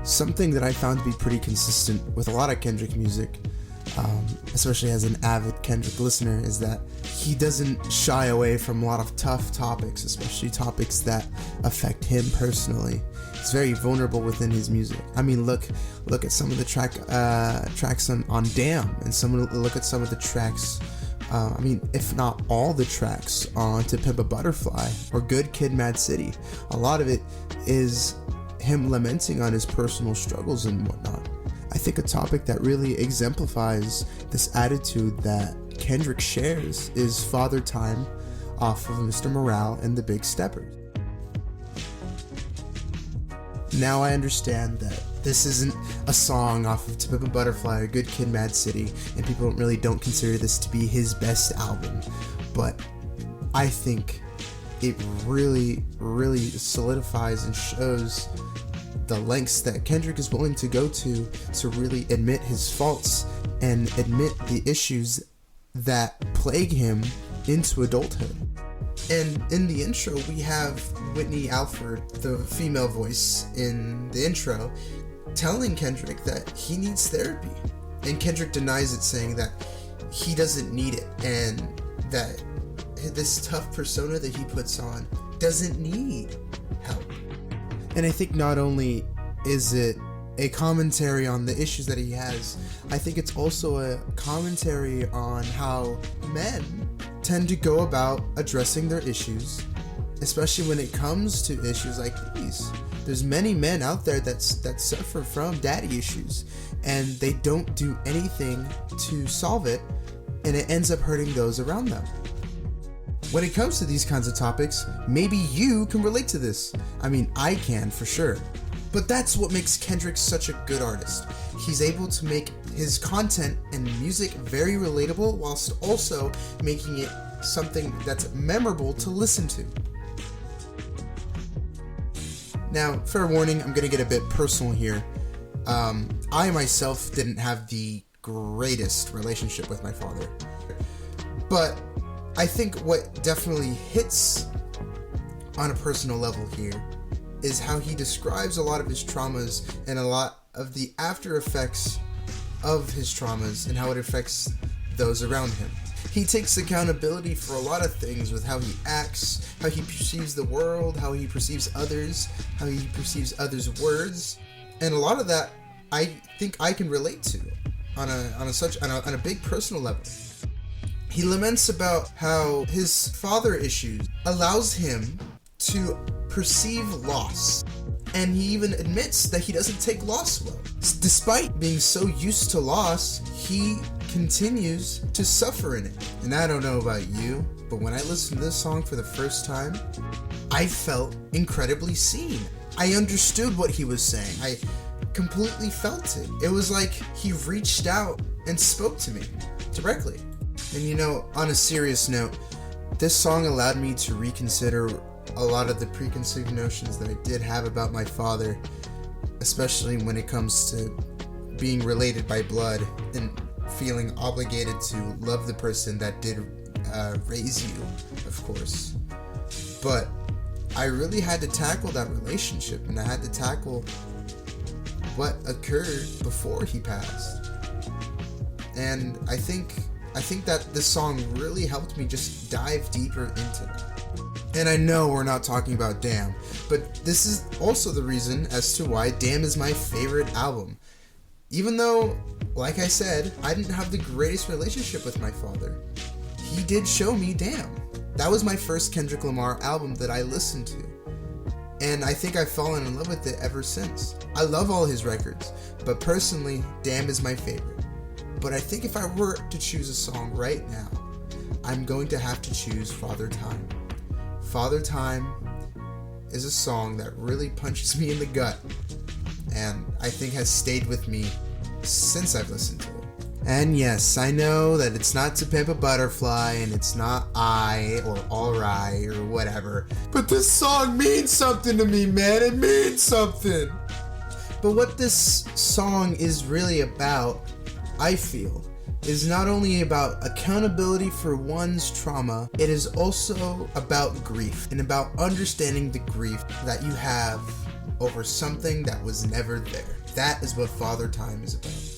Something that I found to be pretty consistent with a lot of Kendrick music, especially as an avid Kendrick listener, is that he doesn't shy away from a lot of tough topics, especially topics that affect him personally. He's very vulnerable within his music. I mean, look at some of the tracks on Damn, and look at some of the tracks. If not all the tracks on To Pimp a Butterfly or Good Kid, Mad City. A lot of it is him lamenting on his personal struggles and whatnot. I think a topic that really exemplifies this attitude that Kendrick shares is Father Time off of Mr. Morale and the Big Steppers. Now I understand that this isn't a song off of To Pimp a Butterfly or Good Kid, Mad City, and people don't consider this to be his best album, but I think it really, really solidifies and shows the lengths that Kendrick is willing to go to really admit his faults and admit the issues that plague him into adulthood. And in the intro, we have Whitney Alford, the female voice in the intro, telling Kendrick that he needs therapy. And Kendrick denies it, saying that he doesn't need it and that this tough persona that he puts on doesn't need help. And I think not only is it a commentary on the issues that he has, I think it's also a commentary on how men tend to go about addressing their issues, especially when it comes to issues like these. There's many men out there that suffer from daddy issues, and they don't do anything to solve it, and it ends up hurting those around them. When it comes to these kinds of topics, maybe you can relate to this. I mean, I can for sure. But that's what makes Kendrick such a good artist. He's able to make his content and music very relatable whilst also making it something that's memorable to listen to. Now, fair warning, I'm going to get a bit personal here. I myself didn't have the greatest relationship with my father. But I think what definitely hits on a personal level here is how he describes a lot of his traumas and a lot of the after effects of his traumas and how it affects those around him. He takes accountability for a lot of things with how he acts, how he perceives the world, how he perceives others, how he perceives others' words, and a lot of that I think I can relate to on a big personal level. He laments about how his father issues allows him to perceive loss, and he even admits that he doesn't take loss well. Despite being so used to loss, he continues to suffer in it. And I don't know about you, but when I listened to this song for the first time, I felt incredibly seen. I understood what he was saying. I completely felt it. It was like he reached out and spoke to me directly. And on a serious note, this song allowed me to reconsider a lot of the preconceived notions that I did have about my father, especially when it comes to being related by blood and feeling obligated to love the person that did raise you, of course. But I really had to tackle that relationship, and I had to tackle what occurred before he passed. And I think that this song really helped me just dive deeper into it. And I know we're not talking about Damn, but this is also the reason as to why Damn is my favorite album. Even though, like I said, I didn't have the greatest relationship with my father, he did show me Damn. That was my first Kendrick Lamar album that I listened to, and I think I've fallen in love with it ever since. I love all his records, but personally, Damn is my favorite. But I think if I were to choose a song right now, I'm going to have to choose Father Time. Father Time is a song that really punches me in the gut, and I think has stayed with me since I've listened to it. And yes, I know that it's not To Pimp a Butterfly, and it's not I, or Alright, or whatever, but this song means something to me, man. It means something. But what this song is really about, I feel, is not only about accountability for one's trauma, it is also about grief and about understanding the grief that you have over something that was never there. That is what Father Time is about.